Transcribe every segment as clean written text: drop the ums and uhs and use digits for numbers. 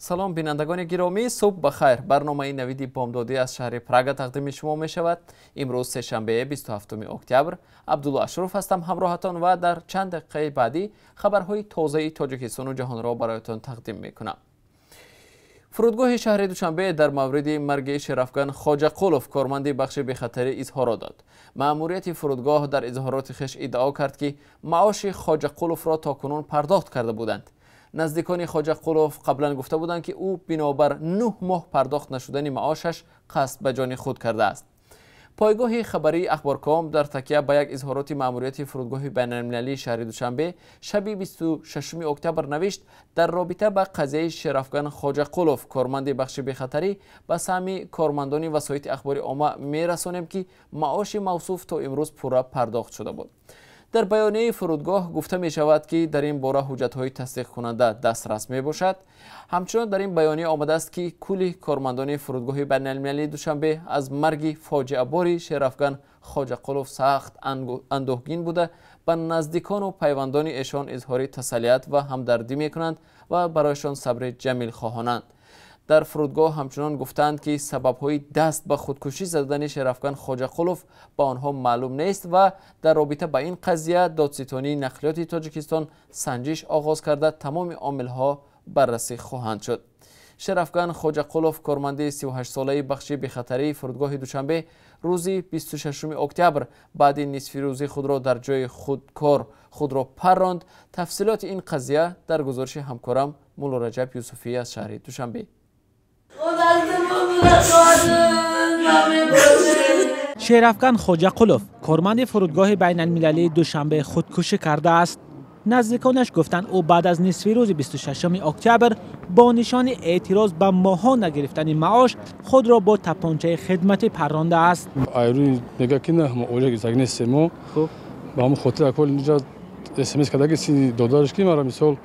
سلام بینندگان گرامی، صبح بخیر. برنامه نویدی بامدادی از شهر پراگ تقدیم شما می شود. امروز سه‌شنبه 27 اکتبر. عبدالله اشرف هستم همراهتان و در چند دقیقه بعدی خبرهای تازه تاجیکستان و جهان را برایتان تقدیم می کنم. فرودگاه شهر دوشنبه در مورد مرگ شرفگن خواجه قلوف کارمند بخش بخطری اظهارات داد. مأموریت فرودگاه در اظهارات خویش ادعا کرد که معاش خواجه قلوف را تاکنون پرداخت کرده بودند. نزدیکان خواجه قلوف قبلا گفته بودند که او بنابر 9 ماه پرداخت نشدن معاشش قصد به جان خود کرده است. پایگاه خبری اخبارکام در تکیه به یک اظهارات مأموریت فرودگاه بین‌المللی شهر دوشنبه شب 26 اکتبر نوشت در رابطه با قضیه شرفگن خواجه قلوف کارمند بخش بخطری به سهم کارمندان وسایط اخباری عامه میرسانیم که معاش موصوف تا امروز پورا پرداخت شده بود. در بیانیه فرودگاه گفته می شود که در این باره حجت‌های تصدیق کننده دسترس می باشد. همچنین در این بیانیه آمده است که کل کارمندان فرودگاه بین‌المللی دوشنبه از مرگ فاجعه باری شرفگن خواجه قلوف سخت اندوهگین بوده به نزدیکان و پیوندان ایشان اظهار تسلیت و همدردی می کنند و برایشان صبر جمیل خواهانند. در فرودگاه همچنان گفتند که سبب‌های دست به خودکشی زدن شرفگن خواجه قلوف با آنها معلوم نیست و در رابطه با این قضیه دادستانی نقلیات تاجیکستان سنجش آغاز کرده تمام عامل‌ها بررسی خواهند شد. شرفگن خواجه قلوف کارمند 38 ساله بخش بخطری فرودگاه دوشنبه روز 26 اکتبر بعد نصف روزی خود را در جای خود را پراند. تفصیلات این قضیه در گزارش همکارم مولا رجب یوسفی از شهر دوشنبه. شرفگن خواجه قلوف کارمند فرودگاه بین‌المللی دوشنبه خودکشی کرده است. نزدیکانش گفتند او بعد از نصف روز 26 اکتبر با نشان اعتراض به ماها نگرفتن معاش خود را با تپانچه خدمتی پرانده است. ایروی میگه که نه ما اولی زنگ سمو با هم خاطر کل اینجا اسمس کرده که سی دادارش کی مرا مثال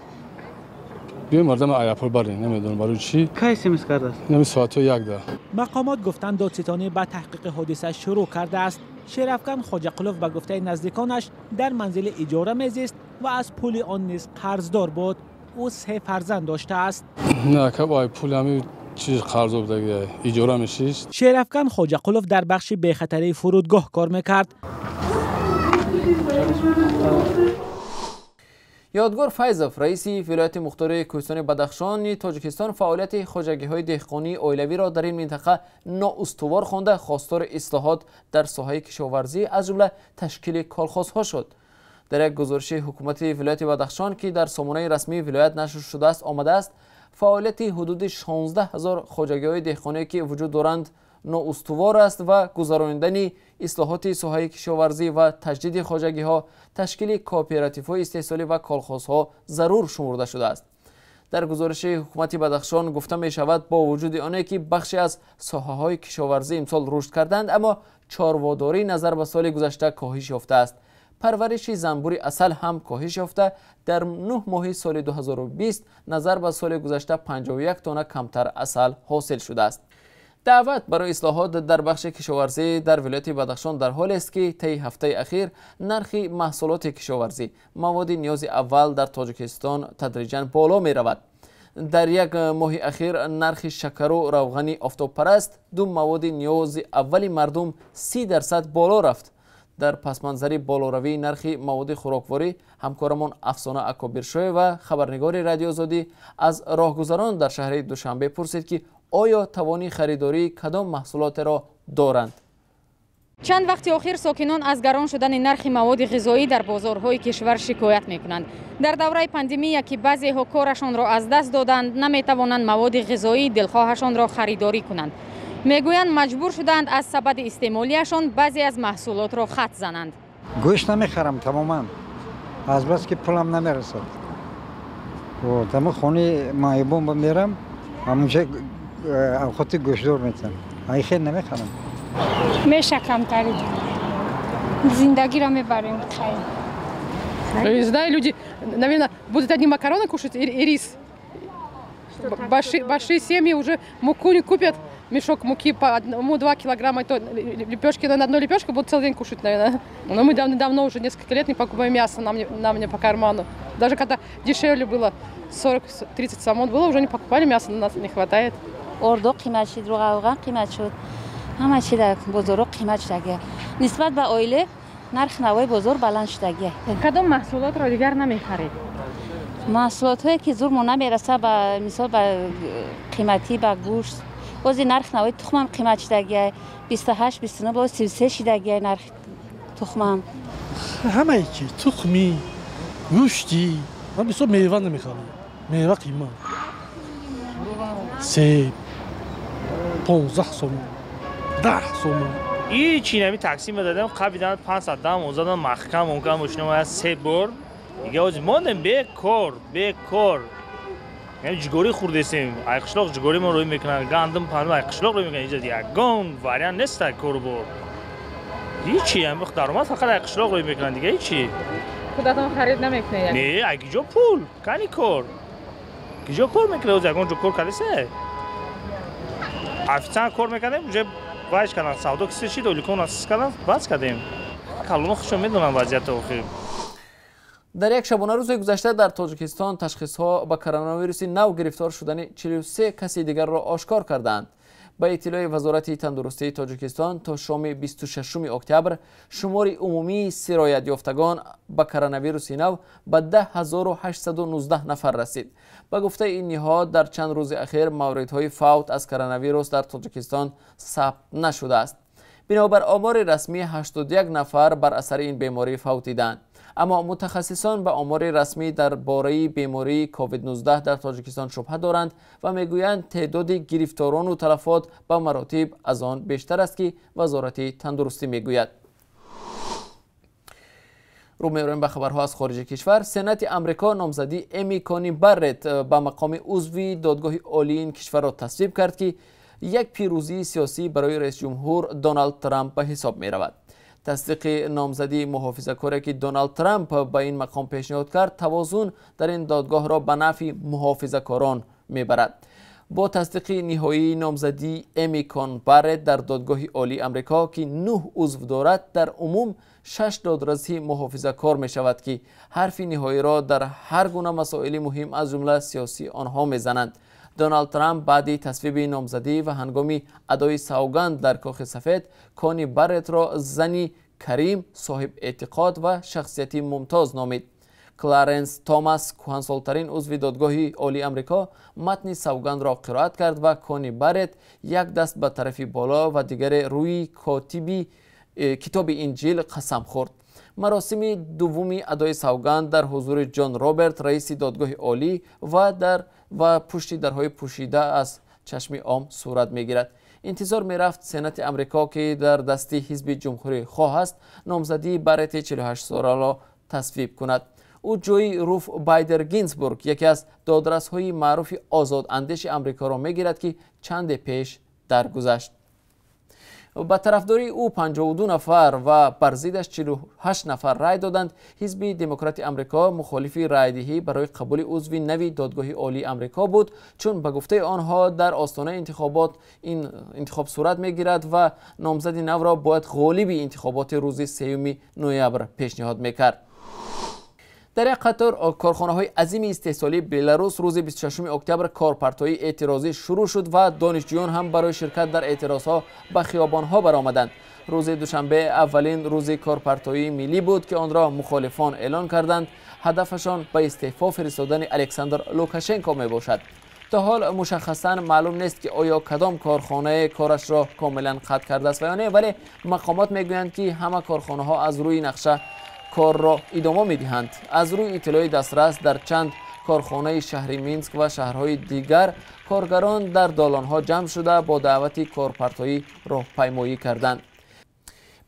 بیایم مردم ایرپورت بریم نمیدونم برای چی کی اسمس کرده است نمی ساعت 1 ده. مقامات گفتند دادستانی به تحقیق حادثه شروع کرده است. شرفگن خواجه قلوف به گفته نزدیکانش در منزل اجاره میزیست و از پول آن نیز قرضدار بود. او 3 فرزند داشته است. نه که با پول همین چیز قرض بوده اجاره میشیست. شرفگن خواجه قلوف در بخش بخطری فرودگاه کار میکرد. یادگار فیضوف رئیس ولایت مختار کوهستان بدخشان تاجیکستان فعالیت خواجگی‌های دهقانی اویلوی را در این منطقه نااستوار خوانده خواستار اصلاحات در ساحه کشاورزی از جمله تشکیل کالخانه‌ها شد. در یک گزارش حکومت ولایت بدخشان که در سامانه رسمی ولایت نشر شده است آمده است فعالیت حدود 16000 خواجگی‌های دهقانی که وجود دارند نااستوار است و گذراندن اصلاحات ساحه کشاورزی و تجدید خواجگی‌ها تشکیل کوآپراتیوهای استحصالی و کالخانه‌ها ضرور شمرده شده است. در گزارش حکومت بدخشان گفته می شود با وجود آنکه که بخشی از ساحه‌های کشاورزی امسال رشد کردند اما چارواداری نظر به سال گذشته کاهش یافته است. پرورش زنبور عسل هم کاهش یافته. در 9 ماه سال 2020 نظر به سال گذشته 51 تن کمتر عسل حاصل شده است. دعوت برای اصلاحات در بخش کشاورزی در ولایت بدخشان در حال است که طی هفته اخیر نرخ محصولات کشاورزی مواد نیاز اول در تاجیکستان تدریجاً بالا می رود. در یک ماه اخیر نرخ شکر و روغن آفتاب پرست دو مواد نیاز اول مردم 30% بالا رفت. در پس منظر بالاروی نرخ مواد خوراکواری همکارمان افسانه اکابرشوی و خبرنگار رادیو آزادی از راهگذران در شهر دوشنبه پرسید که آیا توانی خریداری کدام محصولات را دارند؟ چند وقت اخیر ساکنان از گران شدن نرخ مواد غذایی در بازارهای کشور شکایت میکنند. در دوره پاندمی که بعضی ها کارشان را از دست دادند نمیتوانند مواد غذایی دلخواهشان را خریداری کنند. میگویند مجبور شدند از سبد استعمالیشان بعضی از محصولات را خط زنند. گوشت نمیخرم تماما از بس که پولم نمیرسد. و تمام خونه مایبون میرم همونجا خود گوشتدار میتونم. ای خیلی نمیخرم. میشه کم خرید. زندگی را میبریم خیلی. Знаю, люди, наверное, будут одни макароны кушать и рис. Большие семьи уже муку не купят, мешок муки по 2 килограмма, то лепешки на одну лепешку будут целый день кушать, наверное. Но мы давно уже несколько лет не покупаем мясо, нам не по карману. Даже когда дешевле было 40-30 сомон было, уже не покупали мясо, на нас не хватает. Ордо қимат шуд, руғавған қимат шуд. Ҳама чи дар бозоро қимат шудагия. Нисбат ба оиле нарх навои бозор баланд шудагия. кадом маҳсулотро дигар намехаред? маҳсулотҳое ки зур мо намераса ба мисол ба қиматӣ ба гӯшт. бози нарх навои тухмам қимат шудагия. 28 29 боз 33 шудагия нарх тухмам. ҳамаи ки тухмӣ, гӯшти, ман бисёр мева намехарам. мева қимат. سه 15 сомон 10 сомон هیچی نمی تقسیم دادم قبل دادن 500 دام اوزادن محکم ممکن ماشین ما 3 بار دیگه از موندم به کار یعنی جگوری خوردیم ایقشلاق جگوری ما روی میکنن گندم پنبه ایقشلاق روی میکنن اینجا دیگه گون واریان نیست کار بار هیچی هم درآمد فقط ایقشلاق روی میکنن دیگه هیچی خودتون خرید نمیکنه نه اگه جو پول کنی کار کجا کار میکنه از اونجا کار کردیه افسان کار میکنیم اونجا وایش کردن سودا کسی چی دولی کن اساس کردن باز کردیم کلون خوشم میدونم وضعیت آخر در یک شبانه روز گذشته در تاجیکستان تشخیص‌ها با کرونا ویروس نو گرفتار شدن 43 کسی دیگر را آشکار کردند. با اطلاع وزارت تندرستی تاجیکستان تا شام 26 اکتبر شمار عمومی سرایت یافتگان با کرونا ویروس نو به 10819 نفر رسید. با گفته این نهاد در چند روز اخیر موردهای فوت از کرونا ویروس در تاجیکستان ثبت نشده است. بنابر آمار رسمی 81 نفر بر اثر این بیماری فوتیدند. اما متخصصان به آمار رسمی درباره بیماری کووید 19 در تاجیکستان شبهه دارند و میگویند تعداد گرفتاران و تلفات به مراتب از آن بیشتر است که وزارت تندرستی میگوید. رو می‌رویم به خبرها از خارج کشور. سنات آمریکا نامزدی امی کانی بارت به مقام عضو دادگاه عالی این کشور را تصویب کرد که یک پیروزی سیاسی برای رئیس جمهور دونالد ترامپ به حساب می رود. تصدیق نامزدی محافظه‌کاری که دونالد ترامپ به این مقام پیشنهاد کرد توازن در این دادگاه را به نفع محافظه‌کاران میبرد. با تصدیق نهایی نامزدی امی کان بارت در دادگاه عالی آمریکا که 9 عضو دارد در عموم 6 دادرسی محافظه‌کار می شود که حرف نهایی را در هر گونه مسائل مهم از جمله سیاسی آنها میزنند. دونالد ترامپ بعد تصویب نامزدی و هنگام ادای سوگند در کاخ سفید کانی بارت را زنی کریم صاحب اعتقاد و شخصیتی ممتاز نامید. کلارنس توماس کهنسال‌ترین عضو دادگاه عالی آمریکا متن سوگند را قرائت کرد و کانی بارت یک دست به طرف بالا و دیگر روی کتاب انجیل قسم خورد. مراسم دومی ادای سوگند در حضور جان رابرت رئیس دادگاه عالی و پشت درهای پوشیده از چشم عام صورت میگیرد. انتظار میرفت سنات آمریکا که در دست حزب جمهوری خواه است نامزدی بارت 48 ساله را تصویب کند. او جای روف بایدر گینزبورگ یکی از دادرس‌های معروف آزاد اندیش آمریکا را میگیرد که چند پیش درگذشت. با طرفداری او 52 نفر و بر ضدش 48 نفر رای دادند. حزب دموکرات آمریکا مخالف رایدهی برای قبول عضو نوی دادگاه عالی آمریکا بود، چون به گفته آنها در آستانه انتخابات این انتخاب صورت میگیرد و نامزد نو را باید غالب انتخابات روز 3 نوامبر پیشنهاد میکرد. در یک قطار کارخانه‌های عظیم استحصالی بلاروس روز 26 اکتبر کارپرت‌های اعتراضی شروع شد و دانشجویان هم برای شرکت در اعتراضها به خیابان‌ها برآمدند. روز دوشنبه اولین روز کارپرت‌های ملی بود که آن را مخالفان اعلان کردند. هدفشان به استعفا فرستادن الکساندر لوکاشنکو میباشد. تا حال مشخصاً معلوم نیست که آیا کدام کارخانه کارش را کاملا قطع کرده است یا نه، ولی مقامات میگویند که همه کارخانه‌ها از روی نقشه کار را ادامه می‌دهند. از روی اطلاع دسترس در چند کارخانه شهر مینسک و شهرهای دیگر کارگران در دالان‌ها جمع شده با دعوت کارپرت‌های راهپیمایی کردند.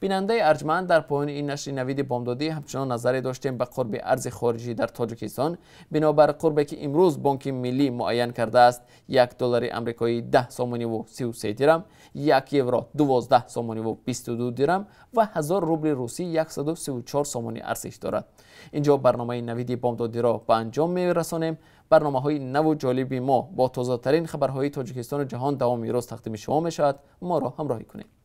بیننده ارجمند، در پایان این نشر نوید بامدادی همچنان نظری داشتیم به قرب ارز خارجی در تاجیکستان. بنابر قربی که امروز بانک ملی معین کرده است، یک دلار آمریکایی 10 سومانی و 33 درم، یک یورو 12 سومانی و 22 درم و 1000 روبل روسی 134 سومانی ارزش دارد. اینجا برنامه نوید بامدادی را به انجام می‌رسانیم. برنامه‌های نو و جالبی ما با تازه‌ترین خبرهای تاجیکستان و جهان دوام روز تقدیم شما می‌شود. ما را همراهی کنید.